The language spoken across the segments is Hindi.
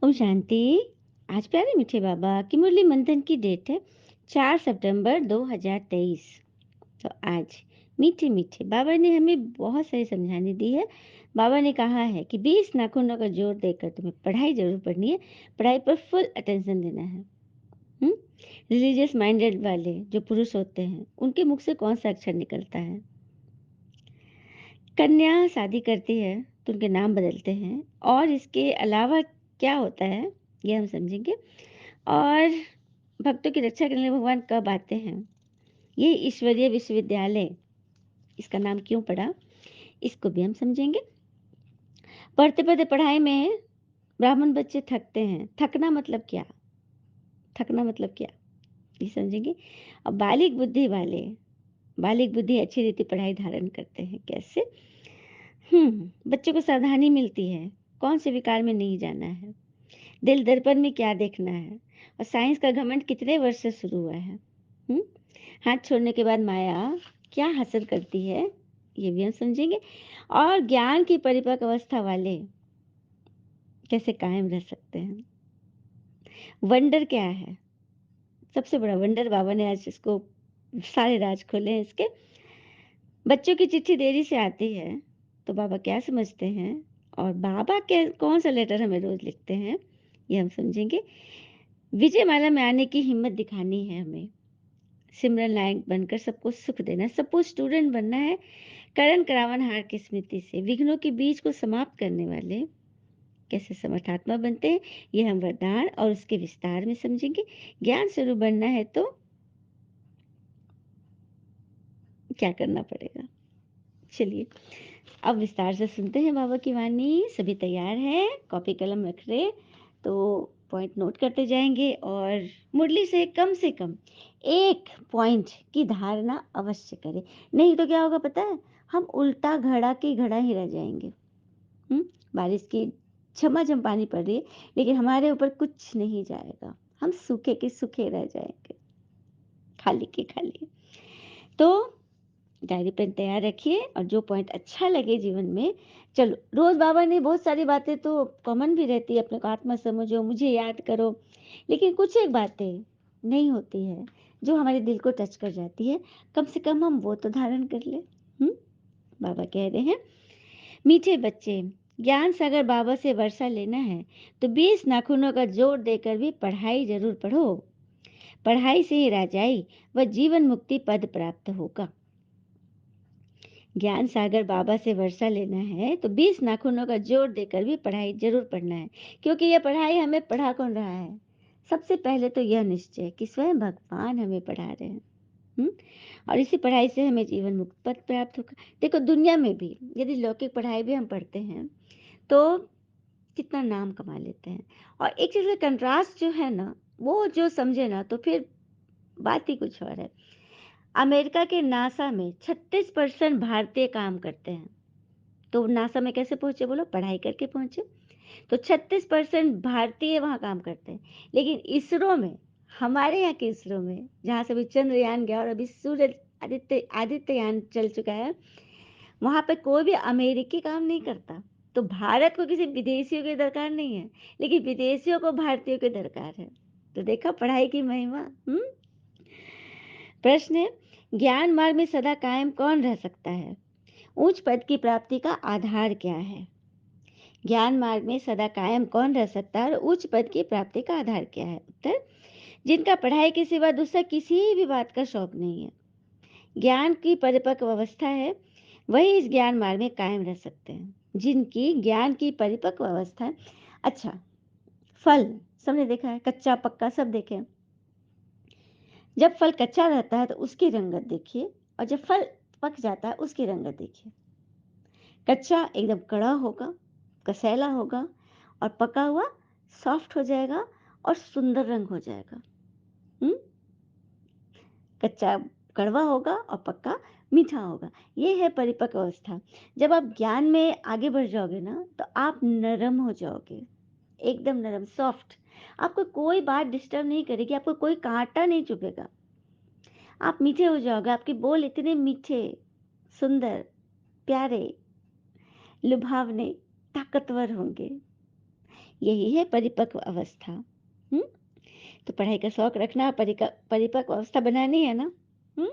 ओम शांति। आज प्यारे मीठे बाबा की मुरली मंथन की डेट है 4 सितंबर 2023। तो आज मीठे मीठे बाबा ने हमें बहुत सारी समझाने दी है। बाबा ने कहा है कि 20 नाखूनों का जोर देकर तुम्हें पढ़ाई जरूर पढ़नी है। पढ़ाई पर फुल अटेंशन देना है। रिलीजियस माइंडेड वाले जो पुरुष होते हैं उनके मुख से कौन सा अक्षर निकलता है? कन्या शादी करती है तो उनके नाम बदलते हैं, और इसके अलावा क्या होता है ये हम समझेंगे। और भक्तों की रक्षा करने भगवान कब आते हैं, ये ईश्वरीय विश्वविद्यालय इसका नाम क्यों पड़ा, इसको भी हम समझेंगे। पढ़ते पढ़ते पढ़ाई में ब्राह्मण बच्चे थकते हैं। थकना मतलब क्या? थकना मतलब क्या, ये समझेंगे। और बालिक बुद्धि अच्छी रीति पढ़ाई धारण करते हैं कैसे। बच्चों को सावधानी मिलती है, कौन से विकार में नहीं जाना है, दिल दर्पण में क्या देखना है, और साइंस का घमंड कितने वर्ष से शुरू हुआ है। हाथ छोड़ने के बाद माया क्या हासिल करती है, ये भी हम समझेंगे। और ज्ञान की परिपक्व अवस्था वाले कैसे कायम रह सकते हैं। वंडर क्या है, सबसे बड़ा वंडर बाबा ने आज इसको सारे राज खोले हैं इसके। बच्चों की चिट्ठी देरी से आती है तो बाबा क्या समझते हैं, और बाबा के कौन सा लेटर हमें रोज लिखते हैं, ये हम समझेंगे। विजय माला में आने की हिम्मत दिखानी है हमें। सिमरन लायक बनकर सबको सुख देना, सबको स्टूडेंट बनना है। करण करावन हार की स्मृति से विघ्नों के बीज को समाप्त करने वाले कैसे समर्थात्मा बनते हैं, ये हम वरदान और उसके विस्तार में समझेंगे। ज्ञान स्वरूप बनना है तो क्या करना पड़ेगा, चलिए अब विस्तार से सुनते हैं बाबा की वाणी। सभी तैयार हैं, कॉपी कलम रख रहे तो पॉइंट नोट करते जाएंगे, और मुरली से कम एक पॉइंट की धारणा अवश्य करें। नहीं तो क्या होगा पता है, हम उल्टा घड़ा की घड़ा ही रह जाएंगे। बारिश की झमाझम पानी पड़ रही है लेकिन हमारे ऊपर कुछ नहीं जाएगा, हम सूखे के सूखे रह जाएंगे, खाली के खाली। तो डायरी पेन तैयार रखिए, और जो पॉइंट अच्छा लगे जीवन में, चलो रोज बाबा ने बहुत सारी बातें तो कॉमन भी रहती है, अपने को आत्मा समझो, मुझे याद करो, लेकिन कुछ एक बातें नहीं होती है जो हमारे दिल को टच कर जाती है, कम से कम हम वो तो धारण कर ले। बाबा कह रहे हैं, मीठे बच्चे, ज्ञान सागर बाबा से वर्षा लेना है तो 20 नाखूनों का जोर देकर भी पढ़ाई जरूर पढ़ो। पढ़ाई से ही राजाई व जीवन मुक्ति पद प्राप्त होगा। ज्ञान सागर बाबा से वर्षा लेना है तो 20 नाखूनों का जोर देकर भी पढ़ाई जरूर पढ़ना है, क्योंकि यह पढ़ाई हमें पढ़ा कौन रहा है। सबसे पहले तो यह निश्चय कि स्वयं भगवान हमें पढ़ा रहे हैं। और इसी पढ़ाई से हमें जीवन मुक्त पद प्राप्त होगा। देखो दुनिया में भी यदि लौकिक पढ़ाई भी हम पढ़ते हैं तो कितना नाम कमा लेते हैं, और एक चीज का कंट्रास्ट जो है ना, वो जो समझे ना तो फिर बात ही कुछ और है। अमेरिका के नासा में 36% भारतीय काम करते हैं। तो नासा में कैसे पहुंचे बोलो, पढ़ाई करके पहुंचे। तो 36% भारतीय वहां काम करते हैं। लेकिन इसरो में, हमारे यहाँ के इसरो में, जहाँ से अभी चंद्रयान गया और अभी सूर्य आदित्ययान चल चुका है, वहां पे कोई भी अमेरिकी काम नहीं करता। तो भारत को किसी विदेशियों की दरकार नहीं है, लेकिन विदेशियों को भारतीयों की दरकार है। तो देखा पढ़ाई की महिमा। प्रश्न है, ज्ञान मार्ग में सदा कायम कौन रह सकता है? उच्च पद की प्राप्ति का आधार क्या है? ज्ञान मार्ग में सदा कायम कौन रह सकता है और उच्च पद की प्राप्ति का आधार क्या है? उत्तर, जिनका पढ़ाई के सिवा दूसरा किसी भी बात का शौक नहीं है, ज्ञान की परिपक्व अवस्था है, वही इस ज्ञान मार्ग में कायम रह सकते हैं। जिनकी ज्ञान की परिपक्व अवस्था है। अच्छा, फल सबने देखा है, कच्चा पक्का सब देखे हैं। जब फल कच्चा रहता है तो उसकी रंगत देखिए, और जब फल पक जाता है उसकी रंगत देखिए। कच्चा एकदम कड़ा होगा, कसैला होगा, और पका हुआ सॉफ्ट हो जाएगा और सुंदर रंग हो जाएगा। कच्चा कड़वा होगा और पक्का मीठा होगा। ये है परिपक्व अवस्था। जब आप ज्ञान में आगे बढ़ जाओगे ना तो आप नरम हो जाओगे, एकदम नरम सॉफ्ट। आपको कोई बात डिस्टर्ब नहीं करेगी, आपको कोई कांटा नहीं चुभेगा। आप मीठे हो जाओगे, आपके बोल इतने मीठे, सुंदर, प्यारे, लुभावने, ताकतवर होंगे। यही है परिपक्व अवस्था। हुँ? तो पढ़ाई का शौक रखना, परिपक्व अवस्था बनानी है ना? हुँ?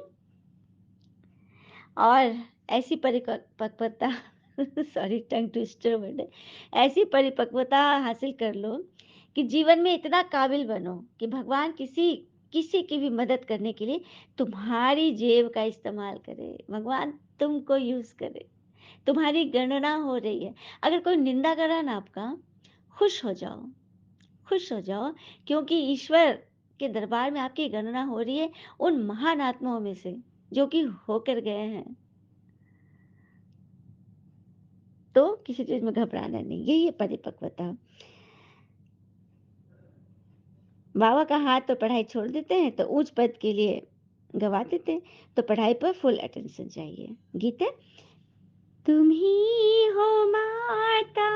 और ऐसी परिपक्वता सॉरी टंग ट्विस्टर वर्ड है। ऐसी परिपक्वता हासिल कर लो कि जीवन में इतना काबिल बनो कि भगवान किसी किसी की भी मदद करने के लिए तुम्हारी जेब का इस्तेमाल करे। भगवान तुमको यूज़ करे। तुम्हारी गणना हो रही है। अगर कोई निंदा कर रहा है ना आपका, खुश हो जाओ, खुश हो जाओ, क्योंकि ईश्वर के दरबार में आपकी गणना हो रही है उन महान आत्माओं में से जो कि होकर गए हैं। तो किसी चीज़ में घबराना नहीं, यही है परिपक्वता। बाबा का हाथ तो पढ़ाई छोड़ देते हैं तो ऊंच पद के लिए गवा देते हैं, तो पढ़ाई पर फुल अटेंशन चाहिए। गीत है, तुम ही हो माता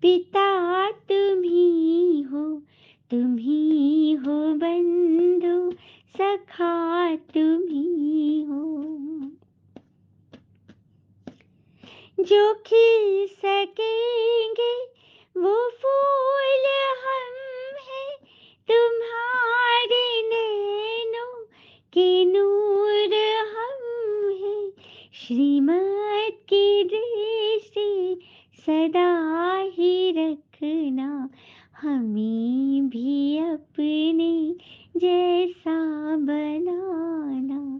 पिता, तुम ही हो, तुम ही हो बंधु सखा, तुम ही हो, जो खिल सकेंगे वो फूल हम हैं, तुम्हारे नैनों के नूर हम हैं, श्रीमत की दृष्टि सदा ही रखना, हमें भी अपने जैसा बनाना,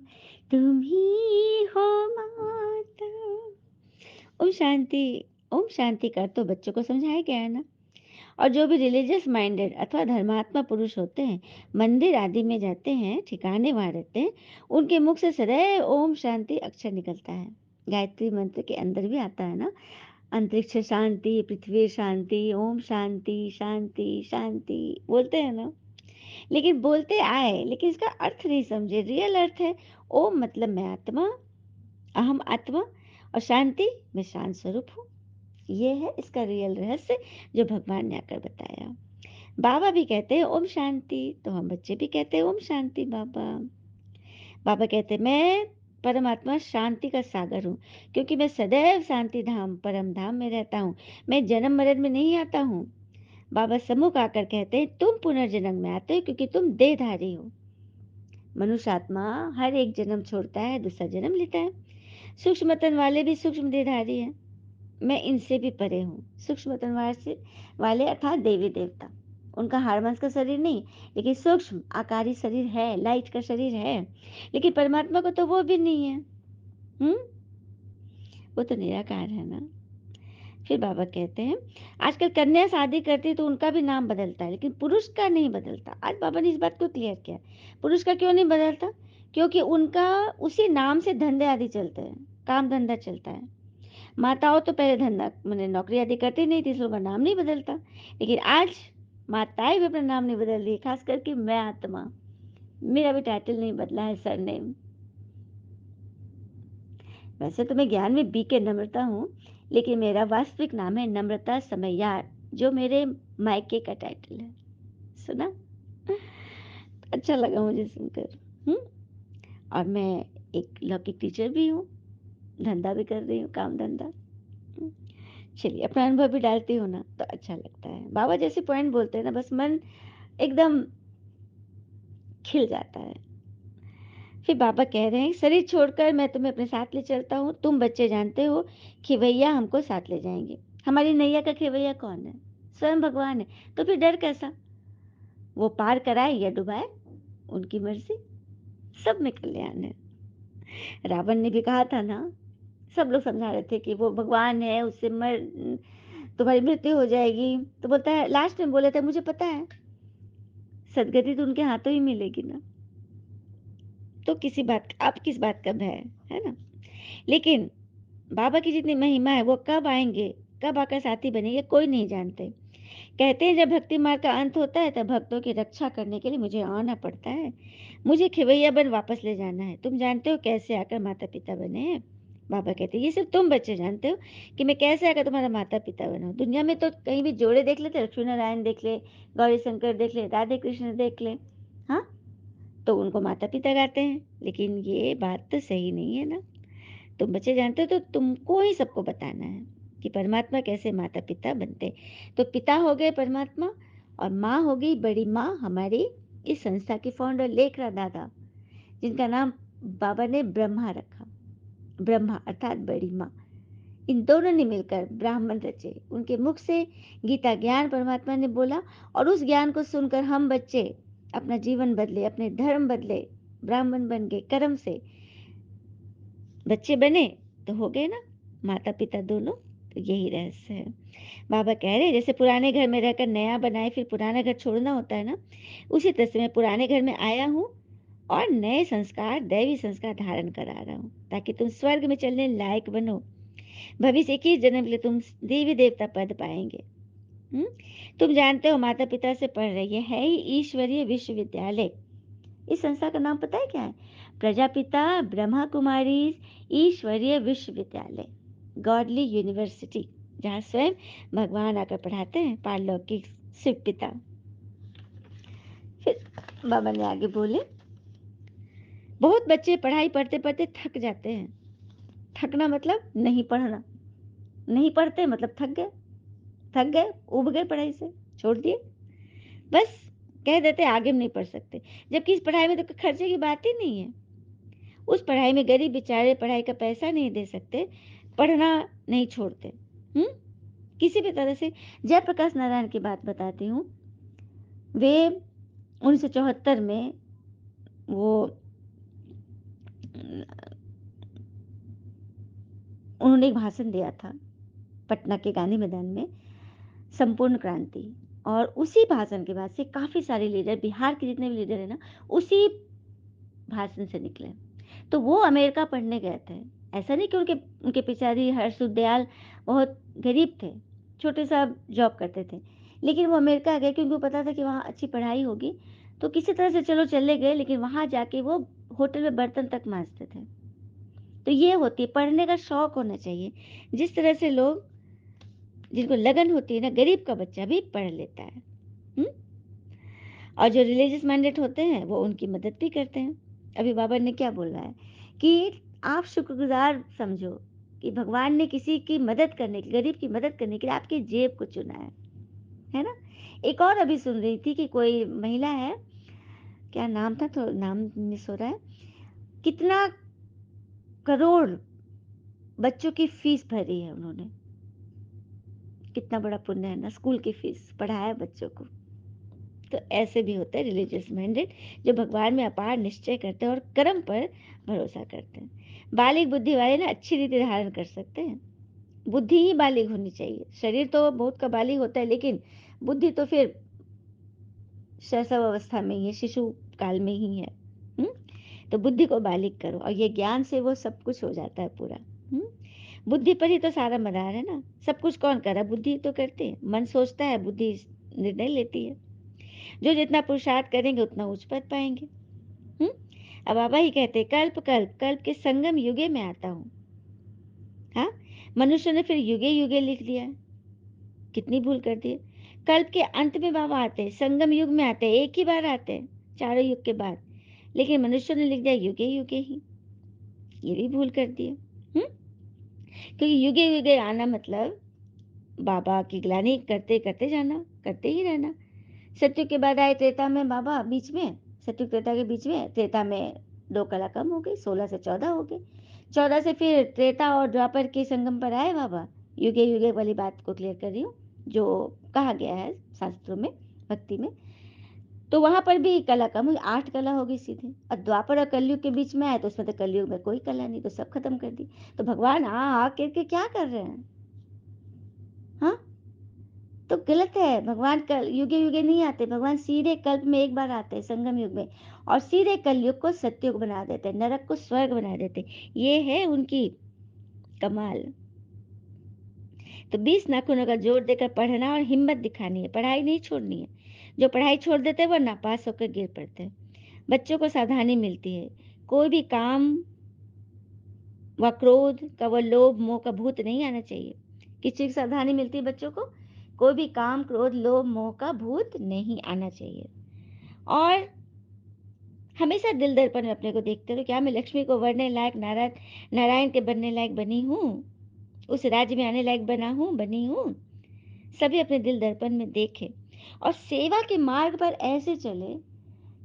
तुम ही हो माता। ओम शांति। ओम शांति का तो बच्चों को समझाया गया है ना। और जो भी रिलीजियस माइंडेड अथवा धर्मात्मा पुरुष होते हैं, मंदिर आदि में जाते हैं, ठिकाने वहां रहते हैं, उनके मुख से सदैव ओम शांति अक्षर निकलता है। गायत्री मंत्र के अंदर भी आता है ना, अंतरिक्ष शांति, पृथ्वी शांति, ओम शांति शांति शांति बोलते हैं ना। लेकिन बोलते आए, लेकिन इसका अर्थ नहीं समझे। रियल अर्थ है ओम मतलब मैं आत्मा, अहम आत्मा, और शांति मैं शांत स्वरूप हूँ। ये है इसका रियल रहस्य जो भगवान ने आकर बताया। बाबा भी कहते हैं ओम शांति, तो हम बच्चे भी कहते हैं ओम शांति बाबा। बाबा कहते हैं मैं परमात्मा शांति का सागर हूँ, क्योंकि मैं सदैव शांति धाम परम धाम में रहता हूँ। मैं जन्म मरण में नहीं आता हूँ। बाबा सम्मुख आकर कहते हैं तुम पुनर्जन्म में आते हो क्योंकि तुम देहधारी हो। मनुष्य आत्मा हर एक जन्म छोड़ता है, दूसरा जन्म लेता है। सूक्ष्म तन वाले भी सूक्ष्म देहधारी हैं। मैं इनसे भी परे हूँ। सूक्ष्म तन वाले अर्थात देवी देवता, उनका हाड़मांस का शरीर नहीं, लेकिन सूक्ष्म आकारी शरीर है, लाइट का शरीर है। लेकिन परमात्मा को तो वो भी नहीं है। हम्म, वो तो निराकार है ना। फिर बाबा कहते हैं आजकल कन्या शादी करती है तो उनका भी नाम बदलता है, लेकिन पुरुष का नहीं बदलता। आज बाबा ने इस बात को क्लियर किया। पुरुष का क्यों नहीं बदलता? क्योंकि उनका उसी नाम से धंधे आदि चलते हैं, काम धंधा चलता है। माताओं तो पहले धंधा मैंने नौकरी आदि करती नहीं थी, इसलिए उनका नाम नहीं बदलता। लेकिन आज माताएं भी अपना नाम नहीं बदल रही, खास करके मैं आत्मा, मेरा भी टाइटल नहीं बदला है, सरनेम। वैसे तो मैं ज्ञान में बीके नम्रता हूँ, लेकिन मेरा वास्तविक नाम है नम्रता समैयार, जो मेरे मायके का टाइटल है। सुना? अच्छा लगा मुझे सुनकर। हम्म। और मैं एक लौकिक टीचर भी हूँ, धंधा भी कर रही हूँ, काम धंधा। चलिए अपना अनुभव भी डालती हूँ ना, तो अच्छा लगता है। बाबा जैसे पॉइंट बोलते हैं ना, बस मन एकदम खिल जाता है। फिर बाबा कह रहे हैं शरीर छोड़कर मैं तुम्हें अपने साथ ले चलता हूँ। तुम बच्चे जानते हो खिवैया हमको साथ ले जाएंगे। हमारी नैया का खिवैया कौन है? स्वयं भगवान है। तो फिर डर कैसा? वो पार कराए या डुबाए, उनकी मर्जी। सब में कल्याण है। रावण ने भी कहा था ना, सब लोग समझा रहे थे कि वो भगवान है, उससे मर तुम्हारी मृत्यु हो जाएगी। तो बोलता है, लास्ट में बोला था मुझे पता है सदगति तो उनके हाथों ही मिलेगी ना, तो किसी बात आप किस बात का भय है ना। लेकिन बाबा की जितनी महिमा है वो कब आएंगे, कब आकर साथी बनेंगे, कोई नहीं जानते। कहते हैं जब भक्ति मार्ग का अंत होता है तब भक्तों की रक्षा करने के लिए मुझे आना पड़ता है। मुझे खिवैया बन वापस ले जाना है। तुम जानते हो कैसे आकर माता पिता बने हैं? बाबा कहते हैं ये सिर्फ तुम बच्चे जानते हो कि मैं कैसे आकर तुम्हारा माता पिता बना हूँ। दुनिया में तो कहीं भी जोड़े देख लेते, लक्ष्मी नारायण देख ले, गौरी शंकर देख ले, राधे कृष्ण देख ले, हाँ, तो उनको माता पिता गाते हैं। लेकिन ये बात तो सही नहीं है ना। तुम बच्चे जानते हो तो तुमको ही सबको बताना है। कि परमात्मा कैसे माता पिता बनते। तो पिता हो गए परमात्मा और माँ हो गई बड़ी माँ, हमारी इस संस्था की फाउंडर लेखराज दादा, जिनका नाम बाबा ने ब्रह्मा रखा। ब्रह्मा अर्थात बड़ी माँ। इन दोनों ने मिलकर ब्राह्मण रचे। उनके मुख से गीता ज्ञान परमात्मा ने बोला और उस ज्ञान को सुनकर हम बच्चे अपना जीवन बदले, अपने धर्म बदले, ब्राह्मण बन गए। कर्म से बच्चे बने तो हो गए ना माता पिता दोनों। तो यही रहस्य है। बाबा कह रहे जैसे पुराने घर में रहकर नया बनाए फिर पुराना घर छोड़ना होता है ना, उसी तरह से मैं पुराने घर में आया हूँ और नए संस्कार, दैवी संस्कार धारण करा रहा हूँ ताकि तुम स्वर्ग में चलने लायक बनो। भविष्य 21 जन्म के लिए तुम देवी देवता पद पाएंगे। तुम जानते हो माता पिता से पढ़ रही है ही ईश्वरीय विश्वविद्यालय। इस संस्था का नाम पता है क्या है? प्रजापिता ब्रह्मा कुमारी ईश्वरीय विश्वविद्यालय, गॉडली यूनिवर्सिटी, जहाँ स्वयं भगवान आकर पढ़ाते हैं, पारलौकिक शिव पिता। फिर बाबा ने आगे बोले, बहुत बच्चे पढ़ाई पढ़ते पढ़ते थक जाते हैं। थकना मतलब नहीं पढ़ना, नहीं पढ़ते मतलब थक गए, उब गए पढ़ाई से, छोड़ दिए, बस कह देते आगे नहीं पढ़ सकते। जबकि इस पढ़ाई में तो खर्चे की बात ही नहीं है। उस पढ़ाई में गरीब बेचारे पढ़ाई का पैसा नहीं दे सकते, पढ़ना नहीं छोड़ते। किसी भी तरह से जयप्रकाश नारायण की बात बताती हूँ। वे 1974 में वो उन्होंने एक भाषण दिया था पटना के गांधी मैदान में, संपूर्ण क्रांति। और उसी भाषण के बाद से काफ़ी सारे लीडर, बिहार के जितने भी लीडर हैं ना, उसी भाषण से निकले। तो वो अमेरिका पढ़ने गए थे। ऐसा नहीं कि उनके उनके पिताजी हर्षुदयाल बहुत गरीब थे, छोटे सा जॉब करते थे, लेकिन वो अमेरिका गए क्योंकि उनको पता था कि वहाँ अच्छी पढ़ाई होगी। तो किसी तरह से चलो चले गए, लेकिन वहाँ जाके वो होटल में बर्तन तक मांजते थे। तो ये होती है, पढ़ने का शौक होना चाहिए। जिस तरह से लोग, जिनको लगन होती है ना, गरीब का बच्चा भी पढ़ लेता है। और जो रिलीजियस माइंडेड होते हैं वो उनकी मदद भी करते हैं। अभी बाबा ने क्या बोला है कि आप शुक्रगुजार समझो कि भगवान ने किसी की मदद करने की, गरीब की मदद करने के लिए आपकी जेब को चुना है ना। एक और अभी सुन रही थी कि कोई महिला है, क्या नाम था, तो नाम मिस हो रहा है, कितना करोड़ बच्चों की फीस भरी है उन्होंने। कितना बड़ा पुण्य है ना, स्कूल की फीस, पढ़ाया बच्चों को। तो ऐसे भी होते हैं रिलीजियस माइंडेड, जो भगवान में अपार निश्चय करते हैं और कर्म पर भरोसा करते हैं। बालिग बुद्धि वाले ना अच्छी रीति धारण कर सकते हैं। बुद्धि ही बालिग होनी चाहिए। शरीर तो बहुत का बालिग होता है, लेकिन बुद्धि तो फिर शैशव अवस्था में ही है, शिशु काल में ही है। तो बुद्धि को बालिग करो और ये ज्ञान से वो सब कुछ हो जाता है पूरा। बुद्धि पर ही तो सारा मदार है ना। सब कुछ कौन कर रहा है? बुद्धि तो करती है। मन सोचता है, बुद्धि निर्णय लेती है। जो जितना पुरुषार्थ करेंगे उतना उच्च पद पाएंगे। अब बाबा ही कहते, कल्प कल्प कल्प के संगम युगे में आता हूँ। हाँ, मनुष्य ने फिर युगे युगे लिख दिया, कितनी भूल कर दी। कल्प के अंत में बाबा आते हैं, संगम युग में आते हैं, एक ही बार आते हैं चारों युग के बाद, लेकिन मनुष्य ने लिख दिया युगे युगे ही। ये भी भूल कर दिए। क्योंकि युगे युगे आना मतलब बाबा की ग्लानि करते करते जाना, करते ही रहना। सत्युग के बाद आए त्रेता में बाबा, बीच में सत्युग त्रेता के बीच में, त्रेता में 2 कला कम हो गई, 16 से 14 हो गए। 14 से फिर त्रेता और द्वापर के संगम पर आए बाबा। युगे युगे वाली बात को क्लियर कर रही हूँ, जो कहा गया है शास्त्रों में, भक्ति में। तो वहां पर भी कला कम हुई, 8 कला हो गई सीधे। और द्वापर और कलयुग के बीच में आए तो उसमें तो कलयुग में कोई कला नहीं, तो सब खत्म कर दी। तो भगवान आ करके क्या कर रहे हैं? हाँ, तो गलत है। भगवान कल युगे युगे नहीं आते, भगवान सीधे कल्प में एक बार आते हैं, संगम युग में, और सीधे कलयुग को सत्युग बना देते हैं, नरक को स्वर्ग बना देते हैं। ये है उनकी कमाल। तो 20 नाखूनों का जोर देकर पढ़ना और हिम्मत दिखानी है, पढ़ाई नहीं छोड़नी है। जो पढ़ाई छोड़ देते हैं वो नापास होकर गिर पड़ते हैं। बच्चों को सावधानी मिलती है, कोई भी काम व क्रोध का व लोभ मोह का भूत नहीं आना चाहिए। किस चीज की सावधानी मिलती है बच्चों को? कोई भी काम क्रोध लोभ मोह का भूत नहीं आना चाहिए। और हमेशा दिल दर्पण में अपने को देखते रहो, क्या मैं लक्ष्मी को वरने लायक, नारायण नारायण के बनने लायक बनी हूँ? उस राज्य में आने लायक बनी हूँ। सभी अपने दिल दर्पण में देखें और सेवा के मार्ग पर ऐसे चले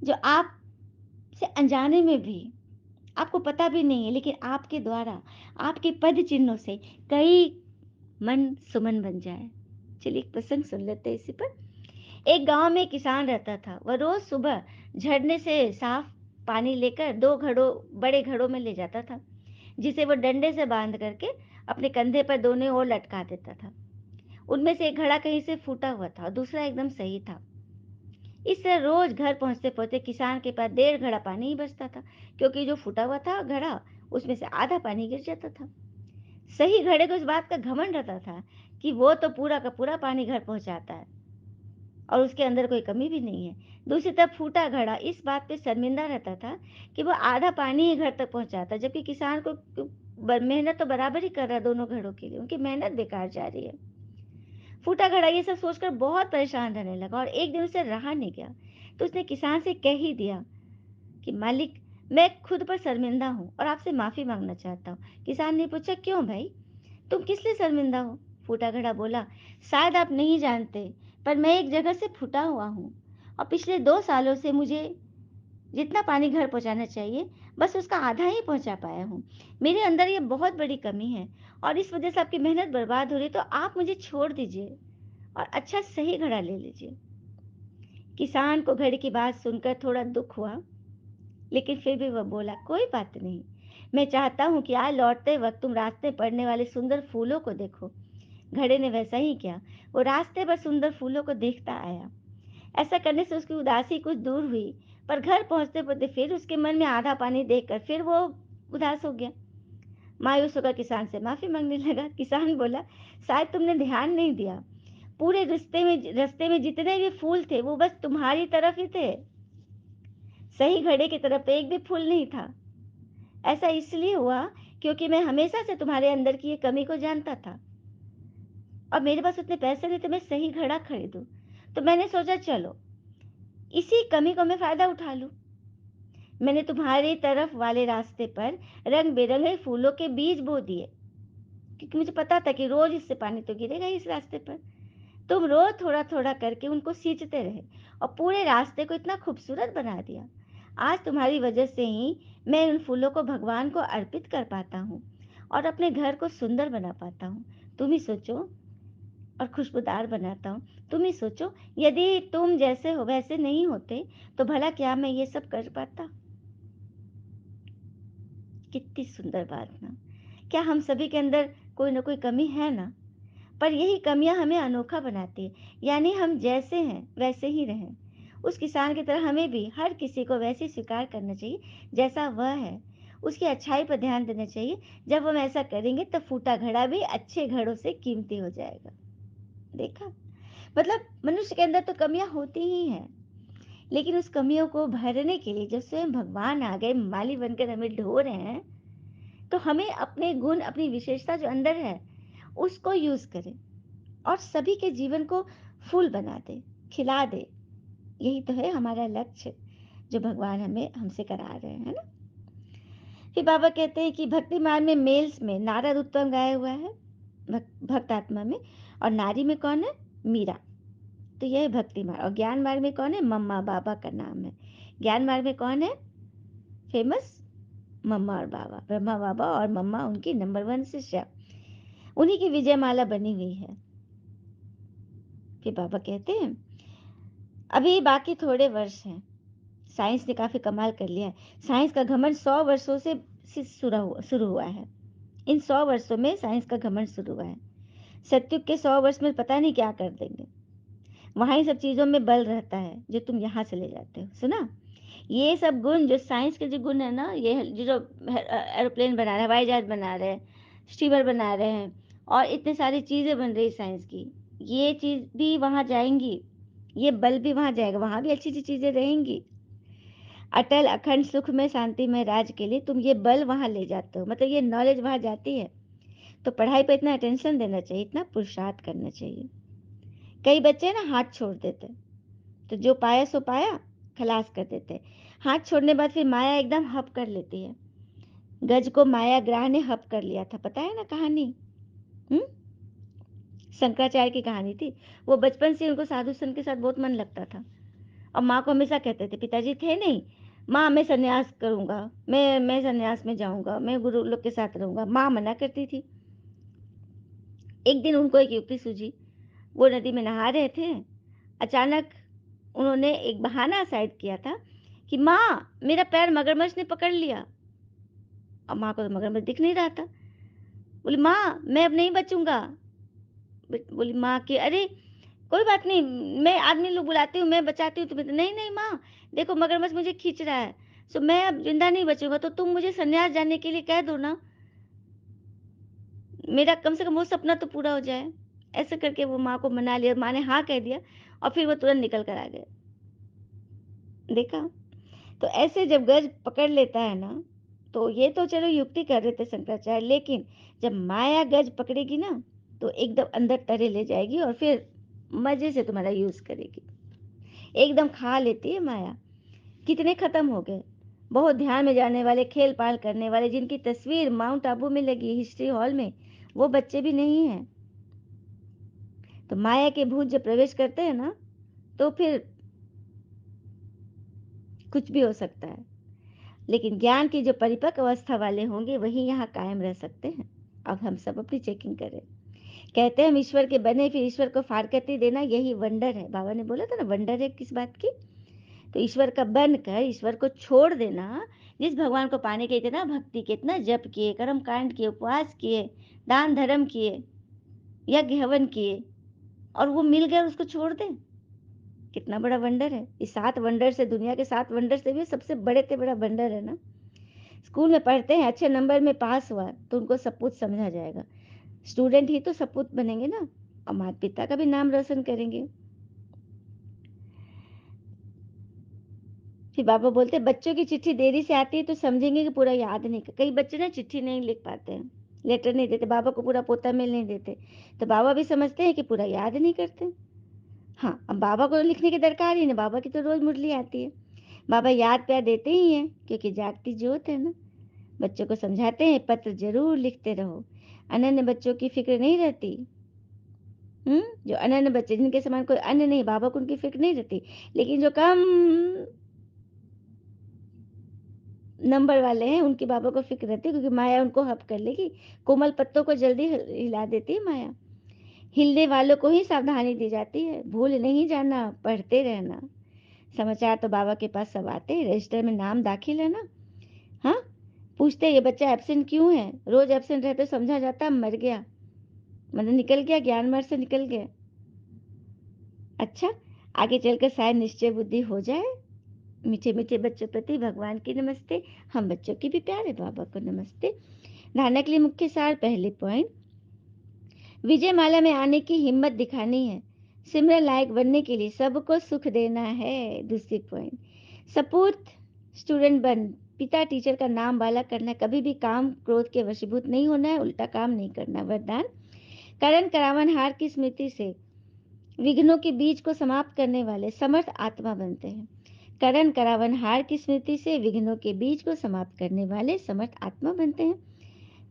जो आपसे अनजाने में भी आपको पता भी नहीं है, लेकिन आपके द्वारा, आपके पद चिन्हों से कई मन सुमन बन जाए। चलिए एक प्रसंग सुन लेते हैं इसी पर। एक गांव में एक किसान रहता था। वह रोज सुबह झरने से साफ पानी लेकर दो घड़ों बड़े घड़ों में ले जाता था, जिसे वो डंडे से बांध करके अपने कंधे पर दोनों ओर लटका देता था। उनमें से एक घड़ा कहीं से फूटा हुआ था और दूसरा एकदम सही था। इस तरह रोज घर पहुंचते पहुंचते किसान के पास 1.5 घड़ा पानी ही बचता था, क्योंकि जो फूटा हुआ था घड़ा, उसमें से आधा पानी गिर जाता था। सही घड़े को इस बात का घमंड रहता था कि वो तो पूरा का पूरा पानी घर पहुंचाता है और उसके अंदर कोई कमी भी नहीं है। दूसरी तरफ फूटा घड़ा इस बात पे शर्मिंदा रहता था कि वो आधा पानी ही घर तक पहुंचाता, जबकि किसान को मेहनत तो बराबर ही कर रहा है दोनों घड़ों के लिए, उनकी मेहनत बेकार जा रही है। फूटा घड़ा ये सब सोचकर बहुत परेशान रहने लगा और एक दिन उसे रहा नहीं गया, तो उसने किसान से कह ही दिया कि मालिक, मैं खुद पर शर्मिंदा हूँ और आपसे माफी मांगना चाहता हूँ। किसान ने पूछा, क्यों भाई, तुम किस लिए शर्मिंदा हो? फूटा घड़ा बोला, शायद आप नहीं जानते, पर मैं एक जगह से फूटा हुआ हूँ और पिछले 2 सालों से मुझे जितना पानी घर पहुंचाना चाहिए, बस उसका आधा ही पहुंचा पाया हूँ। मेरे अंदर ये बहुत बड़ी कमी है और इस वजह से आपकी मेहनत बर्बाद हो रही, तो आप मुझे छोड़ दीजिए और अच्छा सही घड़ा ले लीजिए। किसान को घड़े की बात सुनकर थोड़ा दुख हुआ, लेकिन फिर भी वह बोला, कोई बात नहीं, मैं चाहता हूँ कि आज लौटते वक्त तुम रास्ते पड़ने वाले सुंदर फूलों को देखो। घड़े ने वैसा ही किया। वो रास्ते पर सुंदर फूलों को देखता आया। ऐसा करने से उसकी उदासी कुछ दूर हुई, पर घर पहुंचते पहुंचते फिर उसके मन में आधा पानी देखकर फिर वो उदास हो गया। मायूस होकर किसान से माफी मांगने लगा। किसान बोला, शायद तुमने ध्यान नहीं दिया, पूरे रास्ते में जितने भी फूल थे वो बस तुम्हारी तरफ ही थे, सही घड़े की तरफ एक भी फूल नहीं था। ऐसा इसलिए हुआ क्योंकि मैं हमेशा से तुम्हारे अंदर की ये कमी को जानता था और मेरे पास उतने पैसे नहीं थे मैं सही घड़ा खरीदूं, तो मैंने सोचा चलो इसी कमी को मैं फायदा उठा लूं। मैंने तुम्हारी तरफ वाले रास्ते पर रंग बिरंगे फूलों के बीज बो दिए, क्योंकि मुझे पता था कि रोज इससे पानी तो गिरेगा इस रास्ते पर। तुम रोज थोड़ा थोड़ा करके उनको सींचते रहे और पूरे रास्ते को इतना खूबसूरत बना दिया। आज तुम्हारी वजह से ही मैं उन फूलों को भगवान को अर्पित कर पाता हूँ और अपने घर को सुंदर बना पाता हूँ। तुम ही सोचो, और खुशबूदार बनाता हूँ। तुम ही सोचो, यदि तुम जैसे हो वैसे नहीं होते तो भला क्या मैं ये सब कर पाता? कितनी सुंदर बात ना। क्या हम सभी के अंदर कोई ना कोई कमी है ना? पर यही कमियां हमें अनोखा बनाती है, यानी हम जैसे हैं वैसे ही रहें। उस किसान की तरह हमें भी हर किसी को वैसे स्वीकार करना चाहिए जैसा वह है। उसकी अच्छाई पर ध्यान देना चाहिए। जब हम ऐसा करेंगे तो फूटा घड़ा भी अच्छे घड़ों से कीमती हो जाएगा। देखा, मतलब मनुष्य के अंदर तो कमियां होती ही हैं, लेकिन उस कमियों को भरने के लिए जब स्वयं भगवान आ गए, माली बनकर हमें ढो रहे हैं, तो हमें अपने गुण, अपनी विशेषता जो अंदर है, उसको यूज करें और सभी के जीवन को फूल बना दे, खिला दे। यही तो है हमारा लक्ष्य जो भगवान हमें हमसे करा रहे हैं, है ना? फिर बाबा कहते हैं कि भक्ति मार्ग में मेल्स में नारद उत्तम गाया हुआ है, भक्त आत्मा में, और नारी में कौन है? मीरा। तो यह है भक्ति मार्ग। और ज्ञान मार्ग में कौन है? मम्मा बाबा का नाम है। ज्ञान मार्ग में कौन है फेमस? मम्मा और बाबा, ब्रह्मा बाबा और मम्मा उनकी नंबर 1 शिष्या, उन्हीं की विजय माला बनी हुई है। फिर बाबा कहते हैं अभी बाकी थोड़े वर्ष हैं। साइंस ने काफी कमाल कर लिया है। साइंस का घमंड 100 वर्षों से शुरू हुआ है। इन 100 वर्षों में साइंस का घमंड शुरू हुआ है। सत्युग के 100 वर्ष में पता नहीं क्या कर देंगे। वहां ही सब चीजों में बल रहता है जो तुम यहाँ से ले जाते हो। सुना, ये सब गुण जो साइंस के जो गुण है ना, ये जो एरोप्लेन बना रहे हैं, हवाई जहाज बना रहे हैं, स्टीमर बना रहे हैं और इतनी सारी चीजें बन रही साइंस की, ये चीज भी वहां जाएंगी, ये बल भी वहां जाएगा, वहां भी अच्छी अच्छी चीजें रहेंगी। अटल अखंड सुख में शांति में राज के लिए तुम ये बल वहां ले जाते हो, मतलब ये नॉलेज वहां जाती है। तो पढ़ाई पे इतना अटेंशन देना चाहिए, इतना पुरुषार्थ करना चाहिए। कई बच्चे ना हाथ छोड़ देते, तो जो पाया सो पाया, खलास कर देते। हाथ छोड़ने बाद फिर माया एकदम हप कर लेती है। गज को माया ग्राह ने हप कर लिया था, पता है ना कहानी? हुँ? शंकराचार्य की कहानी थी। वो बचपन से उनको साधु संत के साथ बहुत मन लगता था और माँ को हमेशा कहते थे, पिताजी थे नहीं, "माँ मैं सन्यास करूँगा, मैं सन्यास में जाऊँगा, मैं गुरु लोग के साथ रहूँगा।" माँ मना करती थी। एक दिन उनको एक युक्ति सूझी, वो नदी में नहा रहे थे, अचानक उन्होंने एक बहाना शायद किया था कि माँ, मेरा पैर मगरमच्छ ने पकड़ लिया। और माँ को तो मगरमच्छ दिख नहीं रहा था। बोली, "माँ, मैं अब नहीं बचूँगा।" बोली माँ कि अरे कोई बात नहीं, मैं आदमी लोग बुलाती हूँ, मैं बचाती हूँ तुम्हें। तो नहीं नहीं माँ, देखो मगरमच्छ मुझे खींच रहा है, सो मैं अब जिंदा नहीं बचूंगा, तो तुम मुझे संन्यास जाने के लिए कह दो ना, मेरा कम से कम वो सपना तो पूरा हो जाए। ऐसे करके वो माँ को मना लिया, माँ ने हाँ कह दिया और फिर वो तुरंत निकल कर आ गए। देखा। तो ऐसे जब गज पकड़ लेता है ना, तो ये तो चलो युक्ति कर रहे थे शंकराचार्य, लेकिन जब माया गज पकड़ेगी ना, तो एकदम अंदर तरे ले जाएगी और फिर मजे से तुम्हारा यूज करेगी, एकदम खा लेती है माया। कितने खत्म हो गए, बहुत ध्यान में जाने वाले, खेल पाल करने वाले, जिनकी तस्वीर माउंट आबू में लगी हिस्ट्री हॉल में, वो बच्चे भी नहीं हैं। तो माया के भूत जब प्रवेश करते हैं ना, तो फिर कुछ भी हो सकता है, लेकिन ज्ञान की जो परिपक्व अवस्था वाले होंगे वही यहाँ कायम रह सकते हैं। अब हम सब अपनी चेकिंग करें। कहते हैं हम ईश्वर के बने, फिर ईश्वर को फारकती देना, यही वंडर है। बाबा ने बोला था ना, वंडर है किस बात की? तो ईश्वर का बनकर ईश्वर को छोड़ देना, जिस भगवान को पाने के इतना भक्ति किए, इतना जप किए, कर्म कांड किए, उपवास किए, दान धर्म किए, यज्ञ हवन किए, और वो मिल गया, उसको छोड़ दें, कितना बड़ा वंडर है। इस 7 वंडर से, दुनिया के 7 वंडर से भी सबसे बड़े से बड़ा वंडर है ना। स्कूल में पढ़ते हैं, अच्छे नंबर में पास हुआ तो उनको सब कुछ समझा जाएगा। स्टूडेंट ही तो सपूत बनेंगे ना, और माता पिता का भी नाम रोशन करेंगे। फिर बाबा बोलते, बच्चों की चिट्ठी देरी से आती है तो समझेंगे कि पूरा याद नहीं कर, कई बच्चे ना चिट्ठी नहीं लिख पाते हैं, लेटर नहीं देते, बाबा को पूरा पोता मेल नहीं देते, तो बाबा भी समझते हैं कि पूरा याद नहीं करते। हाँ, अब बाबा को लिखने की दरकार ही नहीं, बाबा की तो रोज मुरली आती है। बाबा याद प्यार देते ही हैं, क्योंकि जागती ज्योत है ना। बच्चों को समझाते हैं, पत्र जरूर लिखते रहो, अनन्य बच्चों की फिक्र नहीं रहती। जो अनन्य बच्चे, जिनके समान कोई अन्य नहीं, बाबा को उनकी फिक्र नहीं रहती, लेकिन जो कम नंबर वाले हैं उनकी बाबा को फिक्र रहती है, क्योंकि माया उनको हप कर लेगी। कोमल पत्तों को जल्दी हिला देती है माया, हिलने वालों को ही सावधानी दी जाती है, भूल नहीं जाना, पढ़ते रहना। समाचार तो बाबा के पास सब आते हैं, रजिस्टर में नाम दाखिल है ना। हाँ, पूछते ये बच्चा एब्सेंट क्यों है, रोज एब्सेंट रहते समझा जाता मर गया, मतलब निकल गया, ज्ञान मार्ग से निकल गया। अच्छा, आगे चलकर शायद निश्चय बुद्धि हो जाए। मीठे मीठे बच्चों प्रति भगवान की नमस्ते, हम बच्चों की भी प्यारे बाबा को नमस्ते। धारणा के लिए मुख्य सार, पहले पॉइंट, विजय माला में आने की हिम्मत दिखानी है, सिमरन लायक बनने के लिए सबको सुख देना है। दूसरी पॉइंट, सपूत स्टूडेंट बन, पिता टीचर का नाम वाला करना है, कभी भी काम क्रोध के वशीभूत नहीं होना है, उल्टा काम नहीं करना। वरदान, करण करावन हार की स्मृति से विघ्नों के बीज को समाप्त करने वाले समर्थ आत्मा बनते हैं। करण करावन हार की स्मृति से विघ्नों के बीज को समाप्त करने वाले समर्थ आत्मा बनते हैं।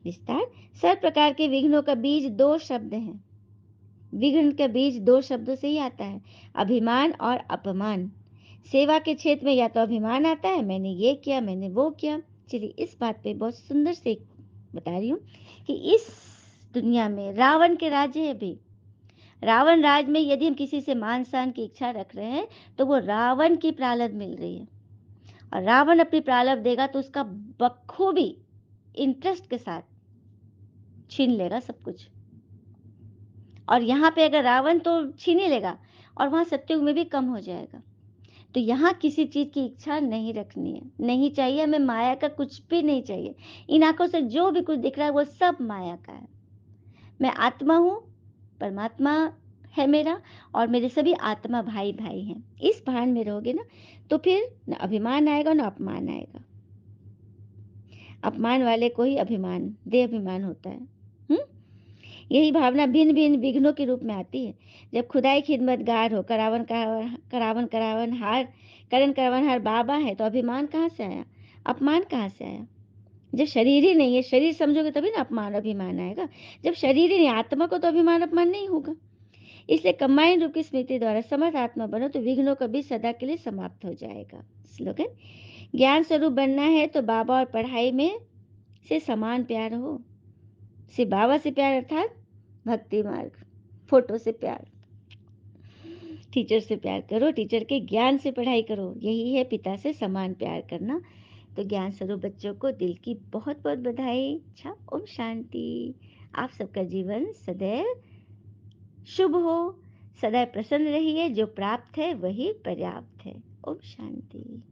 विस्तार, सर्व प्रकार के विघ्नों का बीज 2 शब्द हैं। विघ्न का बीज 2 शब्दों से ही आता है, अभिमान और अपमान। सेवा के क्षेत्र में या तो अभिमान आता है, मैंने ये किया, मैंने वो किया। चलिए इस बात पे बहुत सुंदर से बता रही हूँ कि इस दुनिया में रावण के राज्य है भी। रावण राज में यदि हम किसी से मान सम्मान की इच्छा रख रहे हैं, तो वो रावण की प्रालब्ध मिल रही है, और रावण अपनी प्रालब्ध देगा तो उसका बखूबी इंटरेस्ट के साथ छीन लेगा सब कुछ। और यहाँ पे अगर रावण तो छीन ही लेगा, और वहाँ सत्युग में भी कम हो जाएगा। तो यहाँ किसी चीज की इच्छा नहीं रखनी है, नहीं चाहिए हमें, माया का कुछ भी नहीं चाहिए। इन आंखों से जो भी कुछ दिख रहा है वो सब माया का है। मैं आत्मा हूँ, परमात्मा है मेरा, और मेरे सभी आत्मा भाई भाई हैं। इस भान में रहोगे ना, तो फिर न अभिमान आएगा न अपमान आएगा। अपमान वाले को ही अभिमान, दे अभिमान होता है। हम्म यही भावना भिन्न भिन्न विघ्नों के रूप में आती है। जब खुदाई खिदमतगार हो, करावन करावन करावन हार, करण करावन हार बाबा है, तो अभिमान कहाँ से आया, अपमान कहाँ से आया? जब शरीर ही नहीं है, शरीर समझोगे तभी ना अपमान अभिमान आएगा। जब शरीर ही नहीं, आत्मा को तो अभिमान अपमान नहीं होगा। इसलिए कंबाइन रूप की स्मृति द्वारा समर्थ आत्मा बनो तो विघ्नों कभी सदा के लिए समाप्त हो जाएगा। स्लोगन, ज्ञान स्वरूप बनना है तो बाबा और पढ़ाई में से समान प्यार हो। सिर्फ बाबा से प्यार अर्थात भक्ति मार्ग, फोटो से प्यार, टीचर से प्यार करो, टीचर के ज्ञान से पढ़ाई करो, यही है पिता से समान प्यार करना। तो ज्ञान स्वरूप बच्चों को दिल की बहुत बहुत बधाई। अच्छा, ओम शांति। आप सबका जीवन सदैव शुभ हो, सदैव प्रसन्न रहिए, जो प्राप्त है वही पर्याप्त है। ओम शांति।